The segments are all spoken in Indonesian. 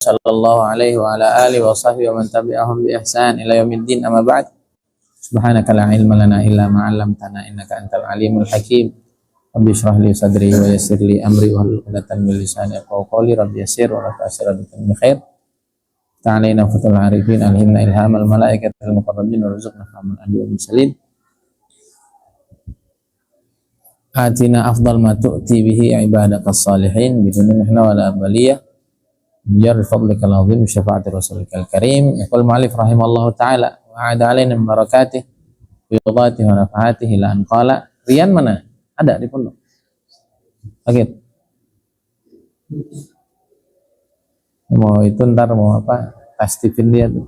sallallahu alaihi wa ala alihi wa sahbihi wa man tabi'ahum bi ihsan ila yaumiddin, amma ba'd. Subhanaka la ilma lana illa ma 'allamtana innaka antal alimul hakim. Rabbi shrah li sadri wa yassir li amri wahlul 'uqdatam min lisani yafqahu qawli. Rabbi yassir wa la tu'assir bi khair. Ta'alaina fatul arifin alhimna ilhamal malaikatil muqarrabin warzuqna fahmal anbiya wal mursalin. Atina afdal ma tu'ti bihi ibadakas salihin biduni mihna wala abaliyah. Biar fadlika al-azim syafaati rasulika al-karim. Yaqul ma'alif rahimallahu ta'ala wa ada alaina min barakatih bidatihi wa nafahatihi ila an qala. Rian mana? Ada di pondok? Oke. Mau itu ntar mau apa? Tastifin dia tuh.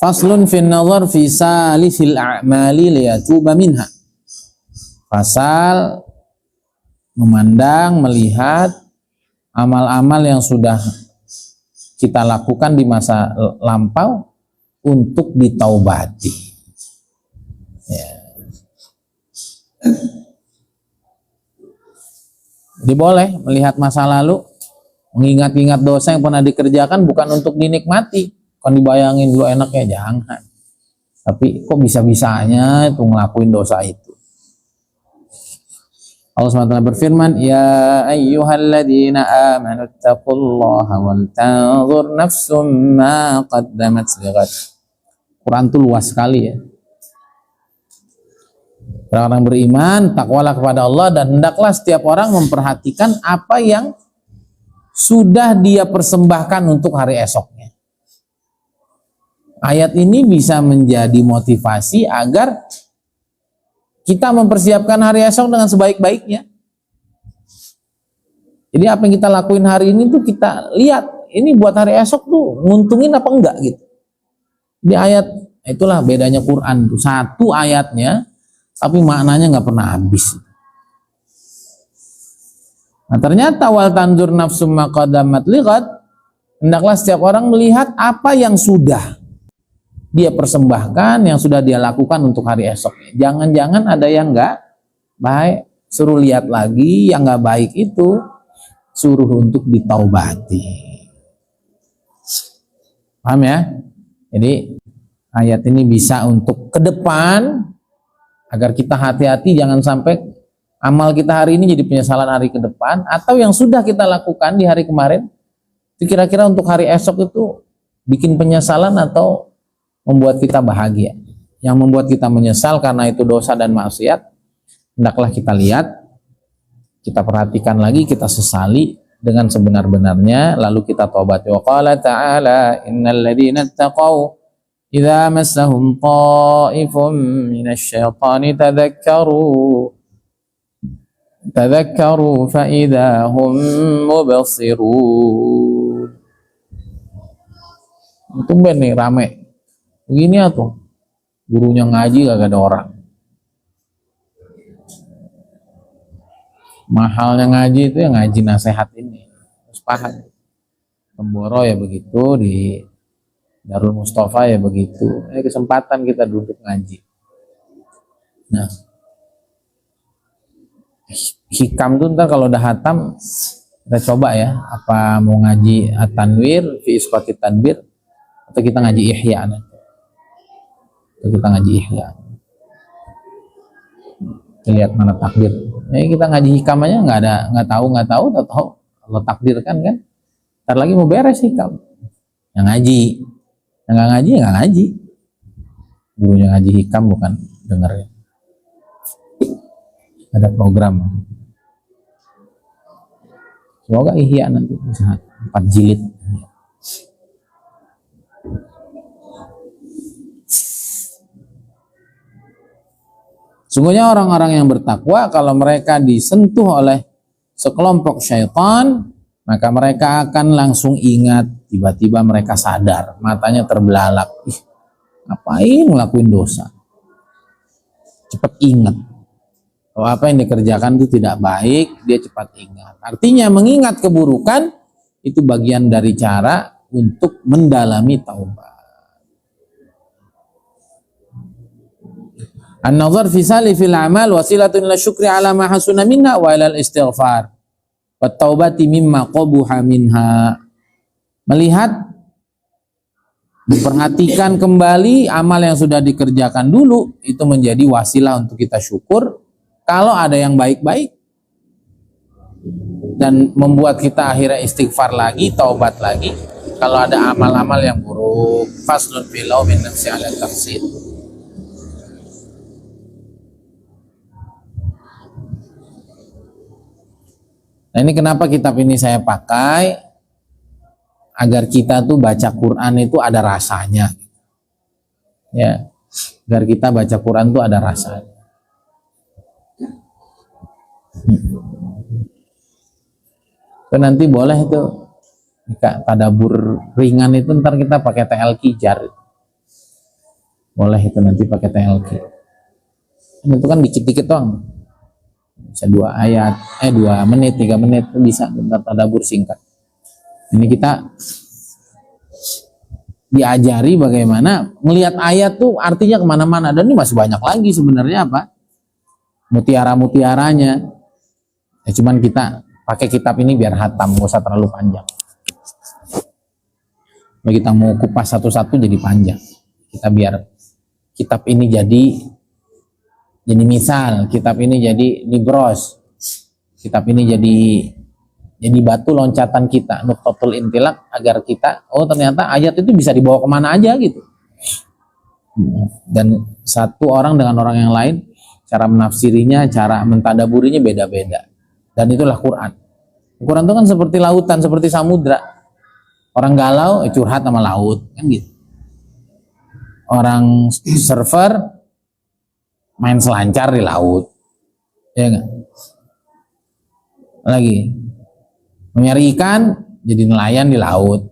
Faslun fin nazar fi salifil a'mali liyatuba minha. Pasal memandang, melihat amal-amal yang sudah kita lakukan di masa lampau untuk ditaubati. Ya. Jadi boleh melihat masa lalu, mengingat-ingat dosa yang pernah dikerjakan bukan untuk dinikmati, kan dibayangin dulu enaknya, jangan. Tapi kok bisa-bisanya itu ngelakuin dosa itu. Allah SWT berfirman, ya ayyuhalladzina amanu taqullaha wal tanzur nafsum ma qaddamat lighad. Quran itu luas sekali ya. Orang-orang beriman, takwalah kepada Allah dan hendaklah setiap orang memperhatikan apa yang sudah dia persembahkan untuk hari esoknya. Ayat ini bisa menjadi motivasi agar kita mempersiapkan hari esok dengan sebaik-baiknya. Jadi apa yang kita lakuin hari ini tuh kita lihat, ini buat hari esok tuh nguntungin apa enggak gitu. Di ayat, itulah bedanya Quran tuh. Satu ayatnya, tapi maknanya nggak pernah habis. Nah ternyata wal tanzur nafsum ma qaddamat lighad, hendaklah setiap orang melihat apa yang sudah dia persembahkan, yang sudah dia lakukan untuk hari esok. Jangan-jangan ada yang nggak baik, suruh lihat lagi yang nggak baik itu, suruh untuk ditaubati. Paham ya? Jadi ayat ini bisa untuk ke depan agar kita hati-hati, jangan sampai amal kita hari ini jadi penyesalan hari ke depan, atau yang sudah kita lakukan di hari kemarin itu kira-kira untuk hari esok itu bikin penyesalan atau membuat kita bahagia. Yang membuat kita menyesal karena itu dosa dan maksiat, hendaklah kita lihat, kita perhatikan lagi, kita sesali dengan sebenar-benarnya, lalu kita taubati. Wa qala ta'ala innal ladzina taqaw idza massahum ta'ifun minasy syaitani tadhakkaru fa idza hum mubsirun. Tumben nih rame. Begini atuh, gurunya ngaji gak ada orang. Mahalnya ngaji itu yang ngaji nasihat ini, harus paham. Pemboro ya begitu, di Darul Mustafa ya begitu. Ini kesempatan kita duduk ngaji. Nah, hikam tuh ntar kalau udah hatam, kita coba ya, apa mau ngaji at-tanwir fi isqati tanbir, atau kita ngaji ihya nanti. Kita ngaji ihya, kita lihat mana takdir. Kita ngaji hikam aja nggak tahu Allah takdirkan kan. Ntar lagi mau beres hikam, yang ngaji, yang nggak ngaji ya nggak ngaji. Gurunya ngaji hikam bukan dengar ya. Ada program. Semoga ihya nanti bisa 4 jilid. Sungguhnya orang-orang yang bertakwa kalau mereka disentuh oleh sekelompok syaitan, maka mereka akan langsung ingat, tiba-tiba mereka sadar, matanya terbelalak. Ih, ngapain ngelakuin dosa? Cepat ingat. Kalau apa yang dikerjakan itu tidak baik, dia cepat ingat. Artinya mengingat keburukan itu bagian dari cara untuk mendalami taubat. An-nazar fi salifil amal wasilatun ila syukri ala ma hasuna minha wa ila al-istighfar wa taubati mimma qabuha minha. Melihat, memperhatikan kembali amal yang sudah dikerjakan dulu, itu menjadi wasilah untuk kita syukur kalau ada yang baik-baik, dan membuat kita akhirnya istighfar lagi, taubat lagi kalau ada amal-amal yang buruk. Faslun fil min nafsi ala taqsid. Nah, ini kenapa kitab ini saya pakai, agar kita tuh baca Quran itu ada rasanya, ya, agar kita baca Quran tuh ada rasanya. Nanti boleh itu tadabbur ringan itu ntar kita pakai TLQ jar, boleh itu nanti pakai TLQ. Itu kan dikit-dikit doang, bisa 2 ayat, 2 menit, 3 menit bisa bentar tadabbur singkat. Ini kita diajari bagaimana melihat ayat tuh artinya kemana-mana, dan ini masih banyak lagi sebenarnya apa mutiara-mutiaranya. Ya, cuman kita pakai kitab ini biar hatam, nggak usah terlalu panjang. Kalau kita mau kupas satu-satu jadi panjang, kita biar kitab ini jadi misal, kitab ini jadi nibros, kitab ini jadi batu loncatan kita, nuqtatul intilak, agar kita, oh ternyata ayat itu bisa dibawa kemana aja gitu. Dan satu orang dengan orang yang lain, cara menafsirinya, cara mentadaburinya beda-beda. Dan itulah Quran. Quran itu kan seperti lautan, seperti samudra. Orang galau curhat sama laut, kan gitu. Orang surfer main selancar di laut, ya enggak? Lagi mencari ikan jadi nelayan di laut.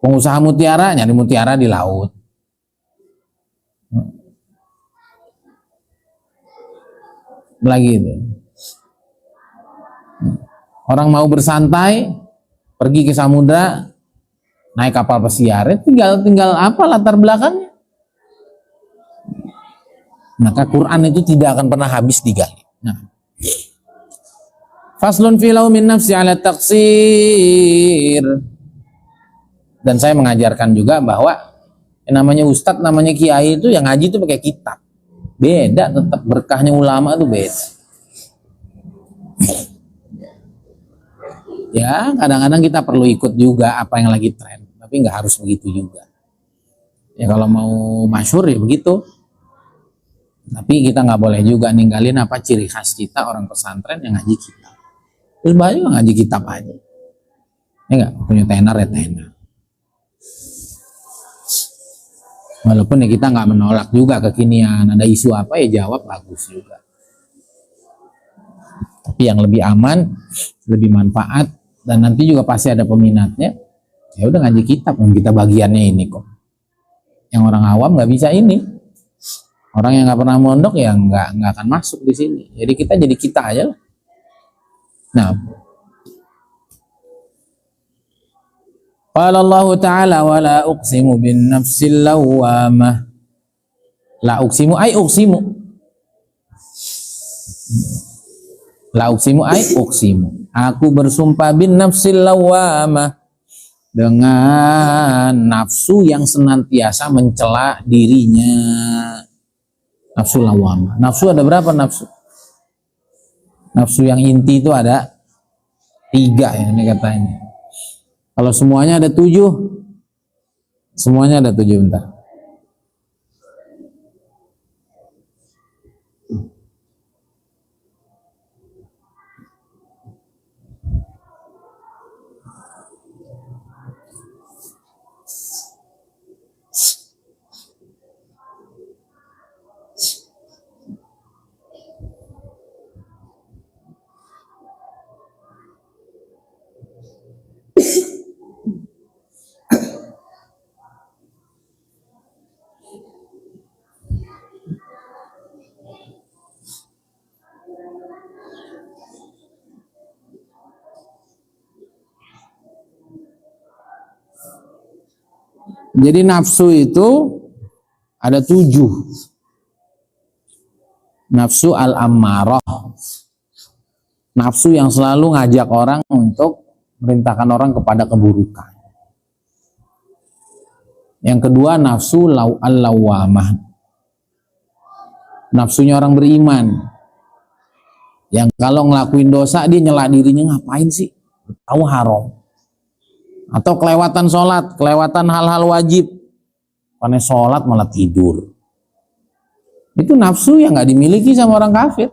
Pengusaha mutiara nyari mutiara di laut. Lagi itu. Orang mau bersantai, pergi ke samudra, naik kapal pesiar, tinggal apa latar belakangnya. Maka Quran itu tidak akan pernah habis digali. Nah, faslun fi min nafsi ala taqsir. Dan saya mengajarkan juga bahwa yang namanya ustadz, namanya kiai itu yang ngaji itu pakai kitab. Beda, tetap berkahnya ulama itu beda. Ya, kadang-kadang kita perlu ikut juga apa yang lagi tren, tapi nggak harus begitu juga. Ya kalau mau masyhur ya begitu. Tapi kita nggak boleh juga ninggalin apa ciri khas kita orang pesantren yang ngaji kitab. Terus banyak ngaji kitab aja. Ya nggak, punya tenar ya tenar. Walaupun ya kita nggak menolak juga kekinian, ada isu apa ya jawab bagus juga. Tapi yang lebih aman, lebih manfaat, dan nanti juga pasti ada peminatnya. Ya udah ngaji kitab, kita bagiannya ini kok. Yang orang awam nggak bisa ini. Orang yang nggak pernah mondok ya nggak akan masuk di sini. Jadi kita jadi kita aja lah. Nah, qala Allah Ta'ala wa la uqsimu bin nafsil lawwamah. La uqsimu ay uqsimu. La uqsimu ay uqsimu. Aku bersumpah bin nafsil lawwamah, dengan nafsu yang senantiasa mencela dirinya. Nafsu lawwamah. Nafsu ada berapa nafsu? Nafsu yang inti itu ada 3 ya ini katanya. Kalau semuanya ada 7, semuanya ada 7 bentar. Jadi nafsu itu Ada 7. Nafsu al-ammarah, nafsu yang selalu ngajak orang untuk merintahkan orang kepada keburukan. Yang kedua nafsu al-lawwamah, nafsunya orang beriman, yang kalau ngelakuin dosa dia nyela dirinya, ngapain sih, tahu haram. Atau kelewatan sholat, kelewatan hal-hal wajib, karena sholat malah tidur. Itu nafsu yang gak dimiliki sama orang kafir.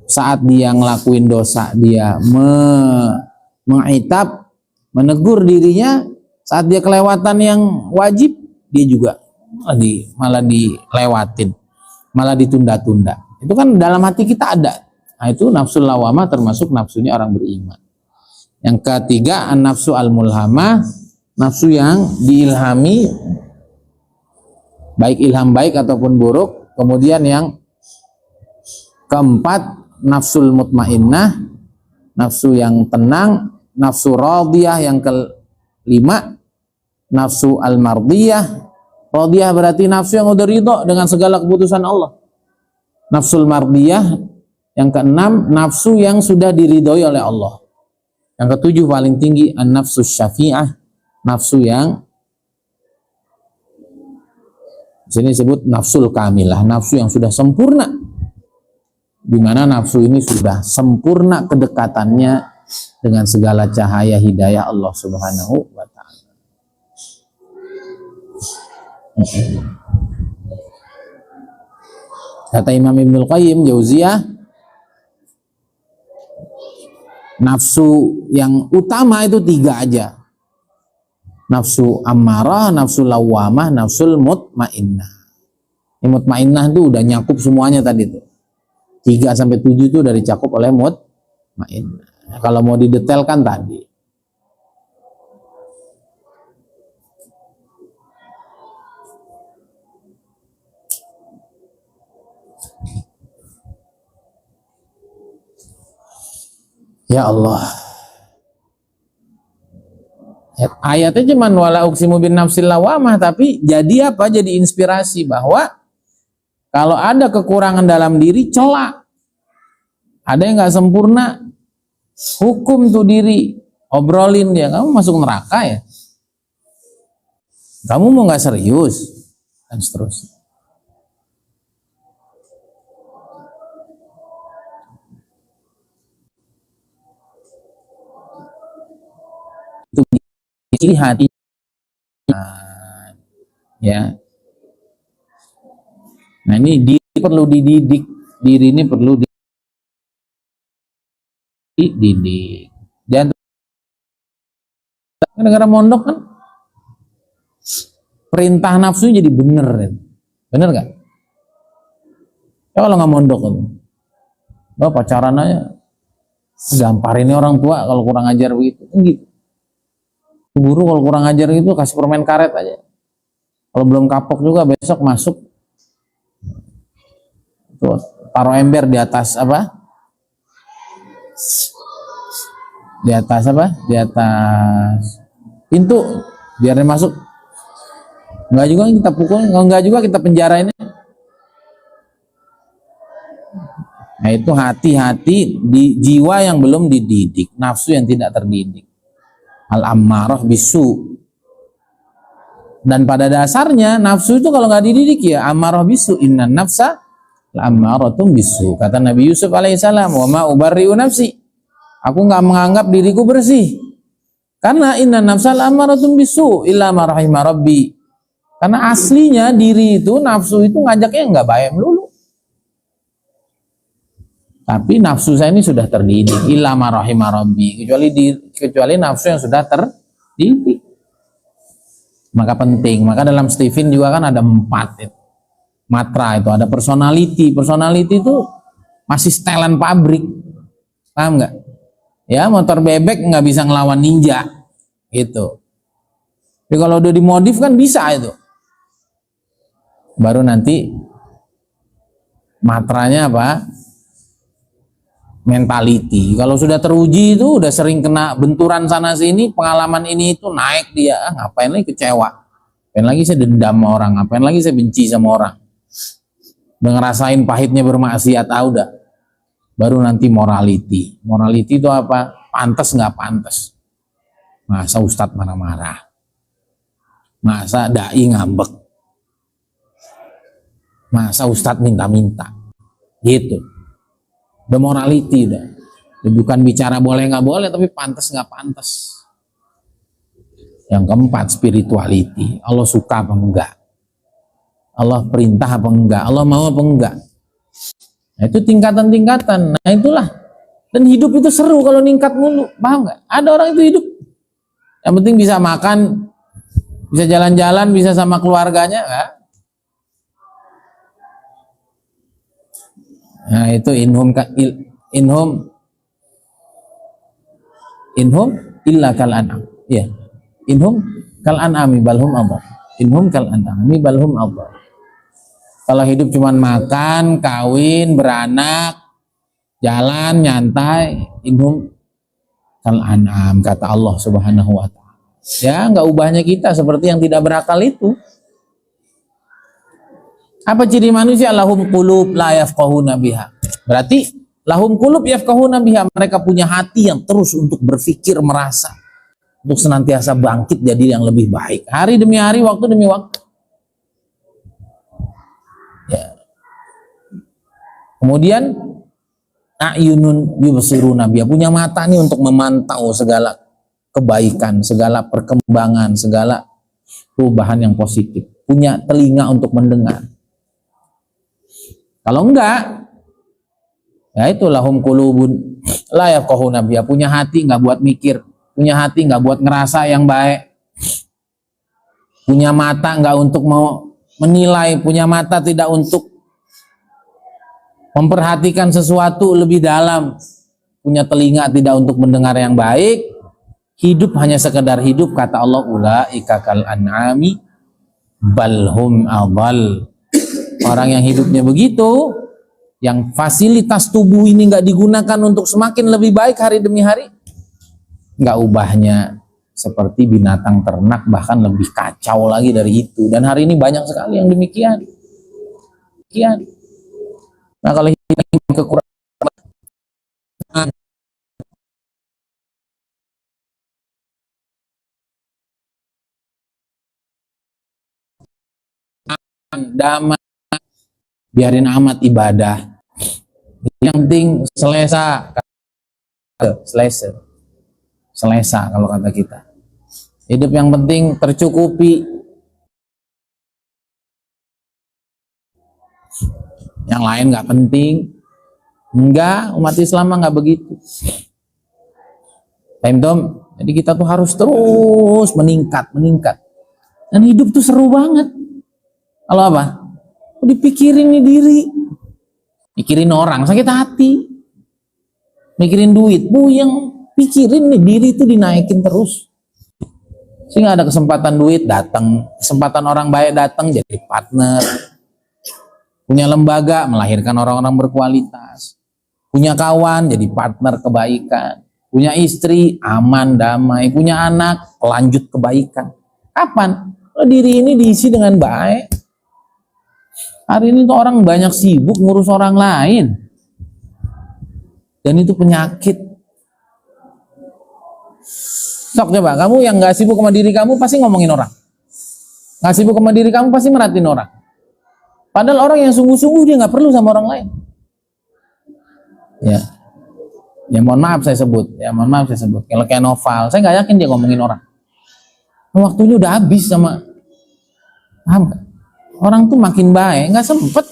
Saat dia ngelakuin dosa, dia mengitab, menegur dirinya. Saat dia kelewatan yang wajib, dia juga malah dilewatin, malah ditunda-tunda. Itu kan dalam hati kita ada. Nah, itu nafsu lawamah, termasuk nafsunya orang beriman. Yang ketiga, an-nafsu al-mulhamah, nafsu yang diilhami, baik ilham baik ataupun buruk. Kemudian yang keempat, nafsul mutmainnah, nafsu yang tenang. Nafsu radiyah yang kelima, nafsu al-mardiyah. Radiyah berarti nafsu yang udah ridho dengan segala keputusan Allah. Nafsul mardiyah yang keenam, nafsu yang sudah diridhoi oleh Allah. Yang ketujuh paling tinggi, an-nafsu syafi'ah, nafsu yang sini disebut nafsul kamilah, nafsu yang sudah sempurna, di mana nafsu ini sudah sempurna kedekatannya dengan segala cahaya hidayah Allah Subhanahu wa ta'ala. Kata Imam Ibnul Qayyim Jauziyah, nafsu yang utama itu 3 aja. Nafsu ammarah, nafsu lawamah, nafsul mutmainnah. Mutmainnah itu udah nyakup semuanya tadi tuh. 3 sampai 7 itu udah dicakup oleh mutmainnah. Nah, kalau mau didetailkan tadi. Ya Allah. Ayatnya cuman wala uqsimu bin nafsil lawamah, tapi jadi apa? Jadi inspirasi bahwa kalau ada kekurangan dalam diri, celak. Ada yang nggak sempurna, hukum tuh diri, obrolin dia, kamu masuk neraka ya? Kamu mau nggak serius? Dan seterusnya. Itu ciri hati, ya. Nah ini diri perlu dididik, diri ini perlu dididik. Dan negara mondok kan perintah nafsu jadi bener gak? Ya kalau nggak mondok kan, pacaran aja, gamparin orang tua kalau kurang ajar begitu, gitu. Guru kalau kurang ajar gitu kasih permen karet aja. Kalau belum kapok juga besok masuk. Tuh, taruh ember di atas apa? Di atas apa? Di atas pintu biar dia masuk. Enggak juga kita pukul, enggak juga kita penjarain. Nah itu hati-hati di jiwa yang belum dididik, nafsu yang tidak terdidik. Al-ammarah bisu. Dan pada dasarnya nafsu itu kalau nggak dididik ya ammarah bisu. Innan nafsa al-ammaratum bisu. Kata Nabi Yusuf alaihissalam, wa ma ubarri'u nafsi. Aku nggak menganggap diriku bersih. Karena innan nafsa al-ammaratum bisu illa ma rahima rabbi. Karena aslinya diri itu, nafsu itu ngajaknya nggak baik melulu. Tapi nafsu saya ini sudah terdidik, illa ma rahima rabbi, kecuali nafsu yang sudah terdidik. Maka penting, maka dalam Stephen juga kan ada 4 matra itu, ada personality. Personality itu masih setelan pabrik, paham nggak? Ya motor bebek nggak bisa ngelawan ninja, gitu. Tapi kalau udah dimodif kan bisa itu. Baru nanti matranya apa? Mentality. Kalau sudah teruji itu udah sering kena benturan sana sini, pengalaman ini itu naik dia, ngapain lagi kecewa. Ngapain lagi saya dendam sama orang, ngapain lagi saya benci sama orang. Udah ngerasain pahitnya bermaksiat, udah. Baru nanti morality. Morality itu apa? Pantas nggak pantas. Masa ustadz marah-marah? Masa dai ngambek? Masa ustadz minta-minta? Gitu. Udah morality udah. Bukan bicara boleh nggak boleh, tapi pantas nggak pantas. Yang keempat, spirituality. Allah suka apa enggak? Allah perintah apa enggak? Allah mau apa enggak? Nah, itu tingkatan-tingkatan. Nah itulah. Dan hidup itu seru kalau ningkat mulu. Paham nggak? Ada orang itu hidup. Yang penting bisa makan, bisa jalan-jalan, bisa sama keluarganya. Enggak? Nah itu inhum illa kal an'am. Ya. Inhum kal an'ami balhum adhar. Inhum kal an'ami balhum adhar. Kalau hidup cuman makan, kawin, beranak, jalan, nyantai, inhum kal an'am, kata Allah Subhanahu wa ta'ala. Ya, enggak ubahnya kita seperti yang tidak berakal itu. Apa ciri manusia? Lahum qulub la yafqahuna biha. Berarti lahum qulub yafqahuna biha, mereka punya hati yang terus untuk berpikir, merasa, untuk senantiasa bangkit jadi yang lebih baik. Hari demi hari, waktu demi waktu. Ya. Kemudian a'yunun yubsiruna biha, punya mata nih untuk memantau segala kebaikan, segala perkembangan, segala perubahan yang positif. Punya telinga untuk mendengar. Kalau enggak, ya itu lahum qulubun la yafqahuna biha, punya hati enggak buat mikir, punya hati enggak buat ngerasa yang baik, punya mata enggak untuk mau menilai, punya mata tidak untuk memperhatikan sesuatu lebih dalam, punya telinga tidak untuk mendengar yang baik, hidup hanya sekedar hidup, kata Allah, ulaika kal an'ami balhum adhal. Orang yang hidupnya begitu, yang fasilitas tubuh ini nggak digunakan untuk semakin lebih baik hari demi hari, nggak ubahnya seperti binatang ternak, bahkan lebih kacau lagi dari itu. Dan hari ini banyak sekali yang demikian. Nah kalau kita kekurangan damai, biarin amat ibadah. Yang penting selesa kalau kata kita. Hidup yang penting tercukupi. Yang lain nggak penting. Enggak, umat Islam nggak begitu. Jadi kita tuh harus terus meningkat. Dan hidup tuh seru banget. Kalau apa? Dipikirin nih diri, mikirin orang sakit hati, mikirin duit, yang pikirin nih diri itu dinaikin terus. Sehingga ada kesempatan duit datang, kesempatan orang baik datang jadi partner, punya lembaga melahirkan orang-orang berkualitas, punya kawan jadi partner kebaikan, punya istri aman damai, punya anak lanjut kebaikan. Kapan? Kalau diri ini diisi dengan baik. Hari ini tuh orang banyak sibuk ngurus orang lain. Dan itu penyakit. Sok coba, kamu yang gak sibuk sama diri kamu pasti ngomongin orang. Gak sibuk sama diri kamu pasti merhatiin orang. Padahal orang yang sungguh-sungguh dia gak perlu sama orang lain. Ya mohon maaf saya sebut. Kalau kayak Noval, saya gak yakin dia ngomongin orang. Waktunya udah habis sama, paham gak? Orang tuh makin baik, nggak sempet.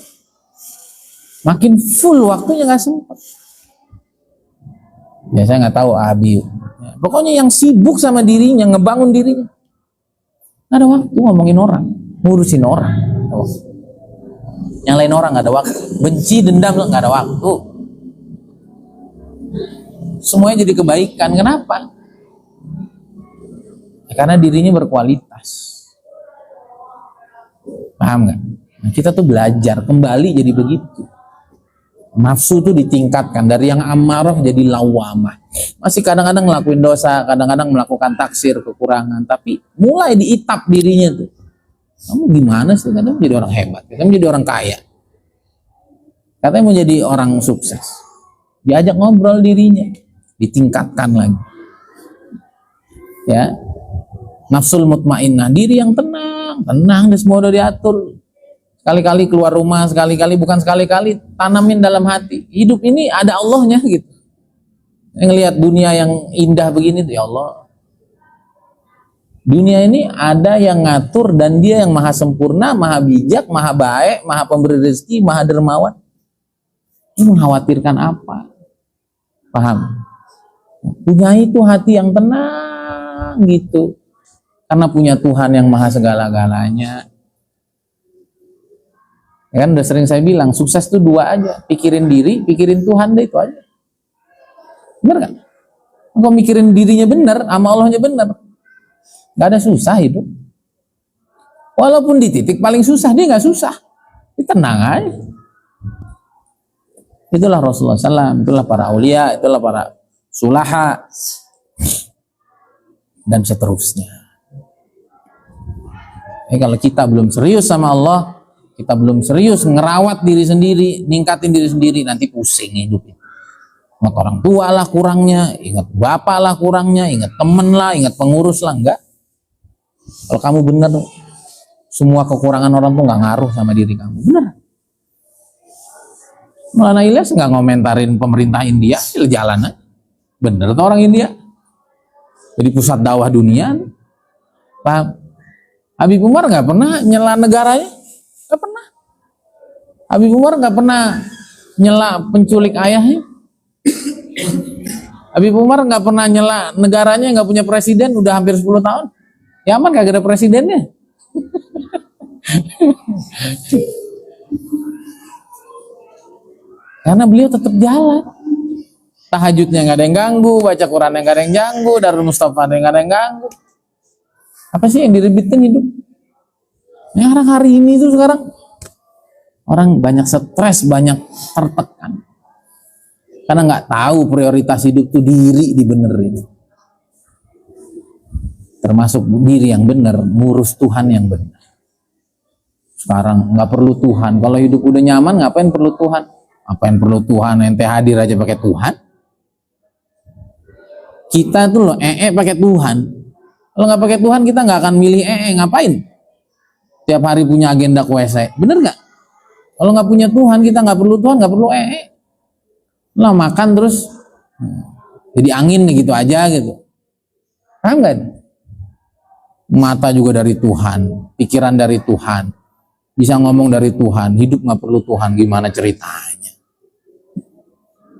Makin full waktunya nggak sempet. Ya saya nggak tahu Abi. Ya, pokoknya yang sibuk sama dirinya, ngebangun dirinya, nggak ada waktu ngomongin orang, ngurusin orang. Yang lain orang nggak ada waktu. Benci, dendam nggak ada waktu. Semuanya jadi kebaikan. Kenapa? Ya, karena dirinya berkualitas. Paham nggak? Nah, kita tuh belajar kembali jadi begitu. Nafsu tuh ditingkatkan dari yang amarah jadi lawamah. Masih kadang-kadang ngelakuin dosa, kadang-kadang melakukan taksir, kekurangan, tapi mulai diitap dirinya tuh. Kamu gimana sih? Katanya mau jadi orang hebat, katanya mau jadi orang kaya, katanya mau jadi orang sukses. Diajak ngobrol dirinya, ditingkatkan lagi. Ya, nafsul mutmainnah, diri yang tenang deh, semua udah diatur. Sekali-kali keluar rumah, sekali-kali bukan sekali-kali, tanamin dalam hati. Hidup ini ada Allahnya gitu. Ngelihat dunia yang indah begini tuh, ya Allah. Dunia ini ada yang ngatur dan dia yang maha sempurna, maha bijak, maha baik, maha pemberi rezeki, maha dermawan. Ini mengkhawatirkan apa? Paham? Punya itu hati yang tenang gitu. Karena punya Tuhan yang maha segala-galanya. Ya kan udah sering saya bilang, sukses itu dua aja. Pikirin diri, pikirin Tuhan, deh itu aja. Bener kan? Kalau mikirin dirinya bener, sama Allahnya bener, gak ada susah hidup. Walaupun di titik paling susah, dia gak susah. Dia tenang aja. Itulah Rasulullah SAW, itulah para aulia, itulah para sulaha, dan seterusnya. Kalau kita belum serius sama Allah, kita belum serius ngerawat diri sendiri, ningkatin diri sendiri, nanti pusing hidup. Ingat orang tua lah kurangnya, ingat bapak lah kurangnya, ingat temen lah, ingat pengurus lah, enggak. Kalau kamu benar, semua kekurangan orang tuh nggak ngaruh sama diri kamu, benar. Maulana Ilyas nggak ngomentarin pemerintah India, jalan aja. Bener tuh orang India, jadi pusat dakwah dunia. Paham? Habib Umar nggak pernah nyela negaranya. Gak pernah. Habib Umar gak pernah nyela penculik ayahnya. Habib Umar gak pernah nyela negaranya gak punya presiden udah hampir 10 tahun. Yaman gak ada presidennya. Karena beliau tetap jalan. Tahajudnya gak ada yang ganggu, baca Qurannya gak ada yang ganggu, Darul Mustafa gak ada yang ganggu. Apa sih yang diribitin hidup? Yang orang hari ini tuh sekarang orang banyak stres, banyak tertekan karena nggak tahu prioritas hidup tuh diri dibenerin, termasuk diri yang bener, ngurus Tuhan yang benar. Sekarang nggak perlu Tuhan, kalau hidup udah nyaman ngapain perlu Tuhan? Ngapain perlu Tuhan? Ente hadir aja pakai Tuhan. Kita tuh loh pakai Tuhan. Kalau nggak pakai Tuhan kita nggak akan milih ngapain? Tiap hari punya agenda ke WC, bener nggak? Kalau nggak punya Tuhan, kita nggak perlu Tuhan, nggak perlu lah makan terus jadi angin gitu aja gitu. Paham nggak? Mata juga dari Tuhan, pikiran dari Tuhan, bisa ngomong dari Tuhan, hidup nggak perlu Tuhan, gimana ceritanya?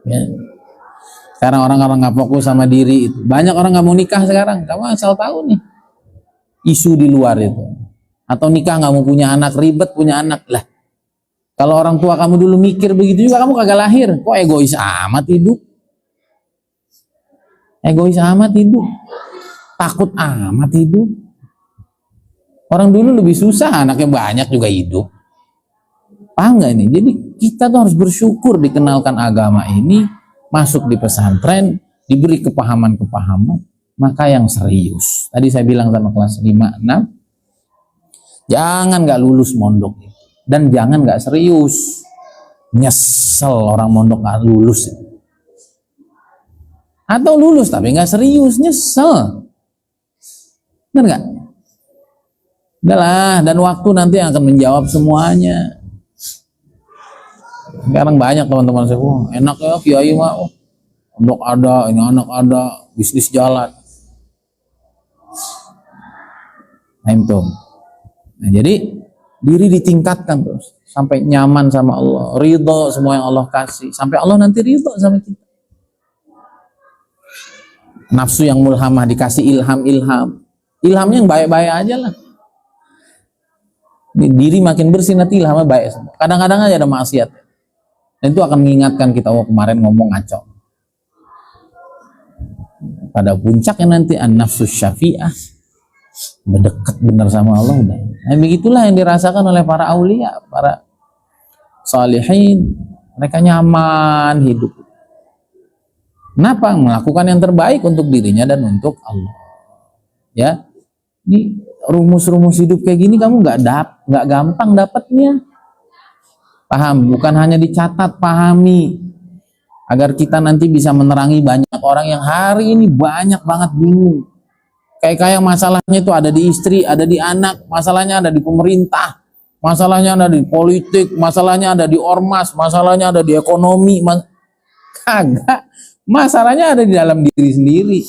Ya. Sekarang orang-orang nggak fokus sama diri itu. Banyak orang nggak mau nikah sekarang. Kamu asal tahu nih, isu di luar itu. Atau nikah nggak mau punya anak, ribet punya anak lah. Kalau orang tua kamu dulu mikir begitu juga, kamu kagak lahir. Kok egois amat hidup? Egois amat hidup. Takut amat hidup. Orang dulu lebih susah, anaknya banyak juga hidup. Paham nggak ini? Jadi kita tuh harus bersyukur dikenalkan agama ini, masuk di pesantren, diberi kepahaman-kepahaman, maka yang serius. Tadi saya bilang sama kelas 5, 6, jangan nggak lulus mondok dan jangan nggak serius. Nyesel orang mondok nggak lulus. Atau lulus tapi nggak serius, nyesel. Benar nggak? Udahlah, dan waktu nanti akan menjawab semuanya. Sekarang banyak teman-teman saya, enak ya kiai mah, mondok ada, ini anak ada, bisnis jalan. Nah, jadi diri ditingkatkan terus sampai nyaman sama Allah, ridho semua yang Allah kasih, sampai Allah nanti ridho sama kita. Nafsu yang mulhamah dikasih ilhamnya yang baik-baik aja lah. Diri makin bersih nanti ilhamnya baik semua. Kadang-kadang aja ada maksiat, dan itu akan mengingatkan kita, kemarin ngomong ngaco. Pada puncaknya nanti an-nafsus syafi'ah, udah dekat benar sama Allah udah. Nah, begitulah yang dirasakan oleh para aulia, para salihin. Mereka nyaman hidup. Kenapa? Melakukan yang terbaik untuk dirinya dan untuk Allah. Ya, ini rumus-rumus hidup kayak gini kamu nggak gampang dapatnya. Paham? Bukan hanya dicatat, pahami agar kita nanti bisa menerangi banyak orang yang hari ini banyak banget bingung. Kayak masalahnya itu ada di istri, ada di anak, masalahnya ada di pemerintah, masalahnya ada di politik, masalahnya ada di ormas, masalahnya ada di ekonomi. Kagak, masalahnya ada di dalam diri sendiri.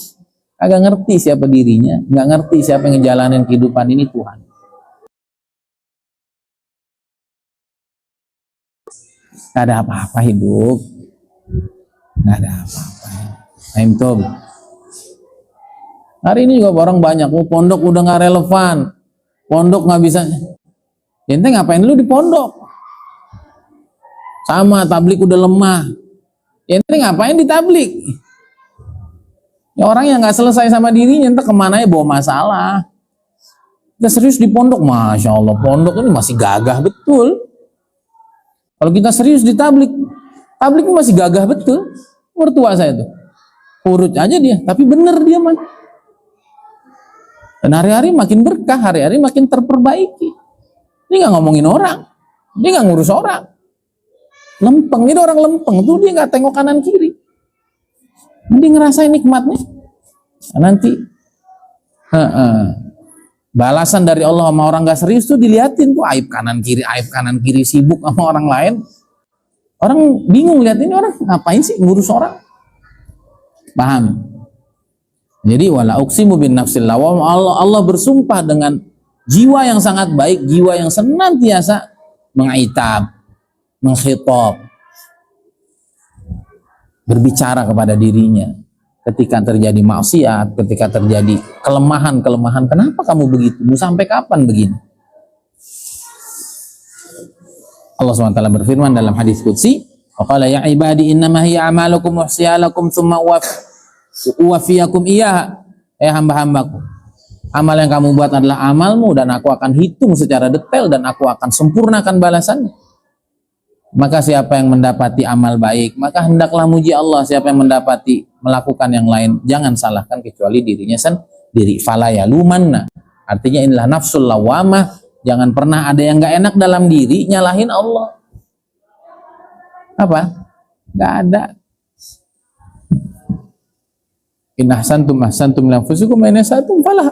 Kagak ngerti siapa dirinya, nggak ngerti siapa yang ngejalanin kehidupan ini, Tuhan. Gak ada apa-apa hidup, gak ada apa-apa. Aimtob. Hari ini juga orang banyak, pondok udah gak relevan, pondok gak bisa. Ente ngapain lu di pondok? Sama, tablik udah lemah. Ente ngapain di tablik? Ya, orang yang gak selesai sama dirinya, ente kemana ya bawa masalah. Kita serius di pondok, Masya Allah, pondok ini masih gagah betul. Kalau kita serius di tablik, tablik masih gagah betul. Mertua saya tuh, urut aja dia, tapi bener dia mah. Dan hari-hari makin berkah, hari-hari makin terperbaiki. Dia nggak ngomongin orang, dia nggak ngurus orang. Lempeng, ini orang lempeng tuh dia nggak tengok kanan kiri. Dia ngerasain nikmatnya. Nanti balasan dari Allah sama orang nggak serius tuh diliatin tuh aib kanan kiri, sibuk sama orang lain. Orang bingung lihat ini orang ngapain sih ngurus orang. Paham? Jadi wala uqsimu bin nafsil lawwam, Allah bersumpah dengan jiwa yang sangat baik, jiwa yang senantiasa mengitab, mengkhitab, berbicara kepada dirinya ketika terjadi maksiat, ketika terjadi kelemahan, kenapa kamu begitu? Mau sampai kapan begini? Allah SWT berfirman dalam hadis qudsi, "Qala ya ibadi innama hiya a'malukum uhsiyalakum tsumma uwaffiyakum iyyaha." Hamba-hambaku, amal yang kamu buat adalah amalmu dan aku akan hitung secara detail dan aku akan sempurnakan balasannya. Maka siapa yang mendapati amal baik, maka hendaklah muji Allah. Siapa yang mendapati melakukan yang lain, jangan salahkan kecuali dirinya sendiri. Fala yalumanna, artinya inilah nafsul lawamah. Jangan pernah ada yang gak enak dalam diri nyalahin Allah. Apa? Gak ada. In ahsantum ahsantum li anfusikum wa in asatum falah.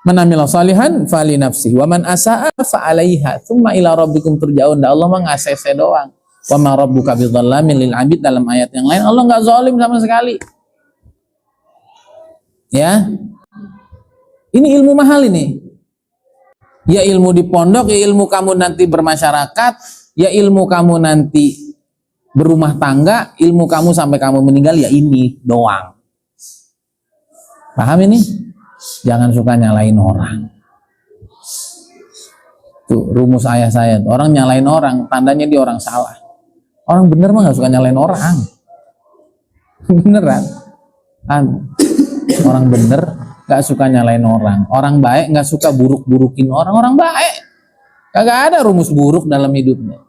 Man amila salihan fali nafsihi wa man asaa fa 'alaiha tsumma ila rabbikum turja'un. Allah mah ngasese doang. Wa ma rabbuka bidzallamin lil 'abid, dalam ayat yang lain Allah enggak zalim sama sekali. Ya. Ini ilmu mahal ini. Ya ilmu di pondok, ya ilmu kamu nanti bermasyarakat, ya ilmu kamu nanti berumah tangga, ilmu kamu sampai kamu meninggal, ya ini doang. Paham ini? Jangan suka nyalain orang. Tuh rumus ayah saya, orang nyalain orang, tandanya dia orang salah. Orang bener mah gak suka nyalain orang. Beneran. Orang bener gak suka nyalain orang. Orang baik gak suka buruk-burukin orang. Orang baik kagak ada rumus buruk dalam hidupnya.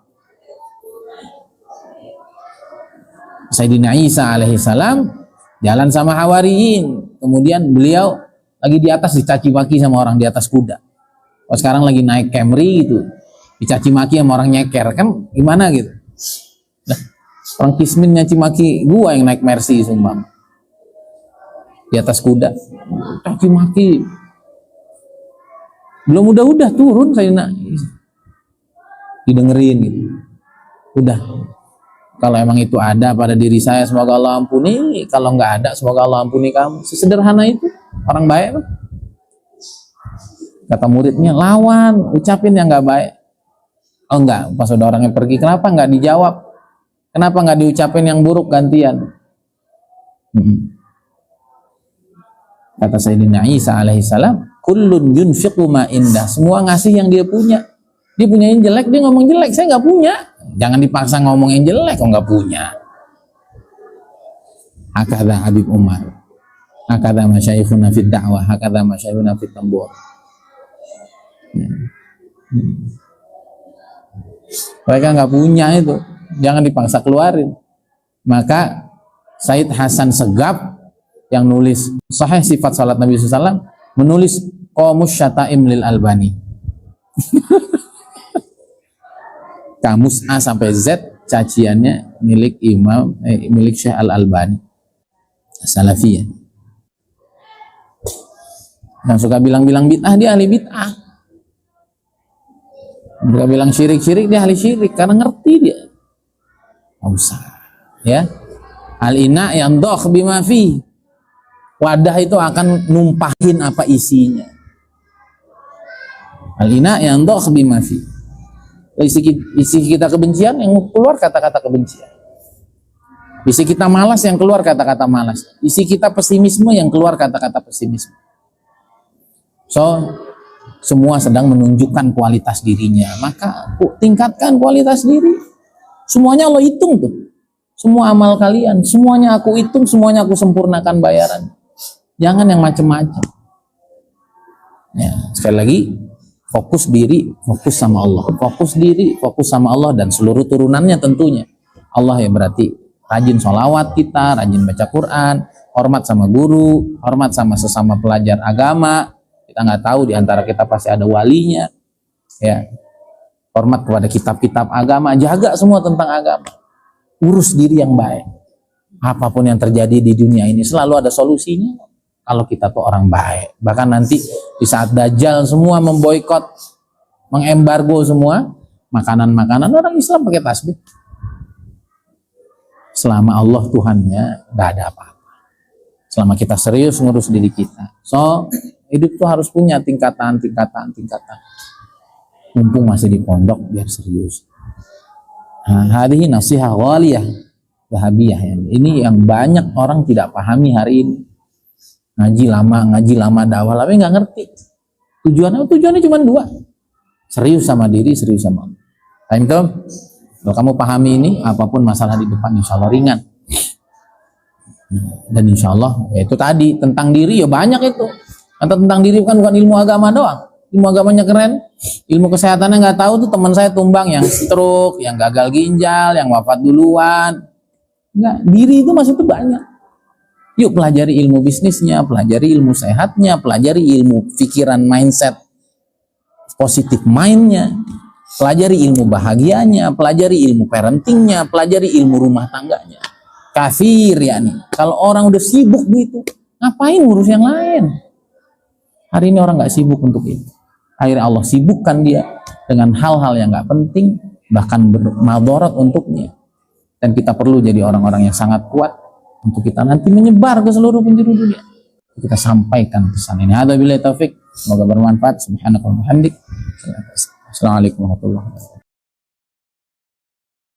Sayyidina Isa alaihissalam jalan sama Hawariyin, kemudian beliau lagi di atas dicaci maki sama orang di atas kuda. Oh, sekarang lagi naik Camry gitu, dicaci maki sama orang nyeker, kan gimana gitu. Nah, orang kismin nyaci maki gua yang naik Mercy sumpah di atas kuda, caci maki. Belum udah turun saya didengerin gitu. Udah, kalau emang itu ada pada diri saya semoga Allah ampuni, kalau nggak ada semoga Allah ampuni kamu. Sesederhana itu orang baik. Kata muridnya, lawan, ucapin yang nggak baik. Oh enggak, pas udah orangnya pergi, kenapa nggak dijawab? Kenapa nggak diucapin yang buruk gantian? Kata Sayyidina Isa alaihissalam, kullun yunfiqu ma indah. Semua ngasih yang dia punya. Dia punya yang jelek, dia ngomong jelek. Saya nggak punya. Jangan dipaksa ngomong yang jelek kok nggak punya. Hakadha Habib Umar. Hakadha masyayikhuna fid da'wah, hakadha masyayikhuna fit tambur. Mereka nggak punya itu. Jangan dipaksa keluarin. Maka Said Hasan Segaf yang nulis Sahih Sifat Salat Nabi SAW, menulis Qamus Syata'im lil Albani. Kamus A sampai Z caciannya milik milik Syekh Al Albani Salafiyah. Yang suka bilang-bilang bid'ah, dia ahli bid'ah. Suka bilang syirik-syirik, dia ahli syirik karena ngerti dia. Nggak usah, ya. Al-ina yang dokh bima fi. Wadah itu akan numpahin apa isinya. Al-ina yang dokh bima fi. Isi kita kebencian, yang keluar kata-kata kebencian. Isi kita malas, yang keluar kata-kata malas. Isi kita pesimisme, yang keluar kata-kata pesimisme. So, semua sedang menunjukkan kualitas dirinya. Maka tingkatkan kualitas diri. Semuanya Allah hitung tuh. Semua amal kalian, semuanya aku hitung, semuanya aku sempurnakan bayaran. Jangan yang macam-macam. Ya, sekali lagi, fokus diri, fokus sama Allah. Fokus diri, fokus sama Allah dan seluruh turunannya tentunya. Allah ya berarti rajin sholawat kita, rajin baca Quran, hormat sama guru, hormat sama sesama pelajar agama. Kita nggak tahu di antara kita pasti ada walinya. Ya, hormat kepada kitab-kitab agama, jaga semua tentang agama. Urus diri yang baik. Apapun yang terjadi di dunia ini selalu ada solusinya kalau kita tuh orang baik. Bahkan nanti di saat Dajjal semua memboikot, mengembargo semua makanan-makanan, orang Islam pakai tasbih. Selama Allah Tuhannya gak ada apa-apa. Selama kita serius ngurus diri kita. So, hidup tuh harus punya tingkatan. Mumpung masih di pondok, biar serius. Hadhihi nasihat ghaliyah wahabiyah. Ini yang banyak orang tidak pahami hari ini. Ngaji lama dakwah tapi nggak ngerti tujuannya cuma dua: serius sama diri, serius sama Allah. Itu kalau kamu pahami ini, apapun masalah di depan insya Allah ringan. Dan insya Allah ya itu tadi tentang diri ya banyak itu. Tentang diri bukan ilmu agama doang. Ilmu agamanya keren, ilmu kesehatannya nggak tahu tuh. Teman saya tumbang yang stroke, yang gagal ginjal, yang wafat duluan. Nggak, diri itu masih tuh banyak. Yuk pelajari ilmu bisnisnya, pelajari ilmu sehatnya, pelajari ilmu pikiran, mindset, positif mindnya, pelajari ilmu bahagianya, pelajari ilmu parentingnya, pelajari ilmu rumah tangganya. Kafir ya nih. Kalau orang udah sibuk gitu, ngapain ngurus yang lain? Hari ini orang nggak sibuk untuk itu. Akhirnya Allah sibukkan dia dengan hal-hal yang nggak penting, bahkan bermadharat untuknya. Dan kita perlu jadi orang-orang yang sangat kuat untuk kita nanti menyebar ke seluruh penjuru dunia. Kita sampaikan pesan ini. Hada billahi taufik. Semoga bermanfaat. Subhanakallahumma wa bihamdik. Assalamualaikum warahmatullahi wabarakatuh.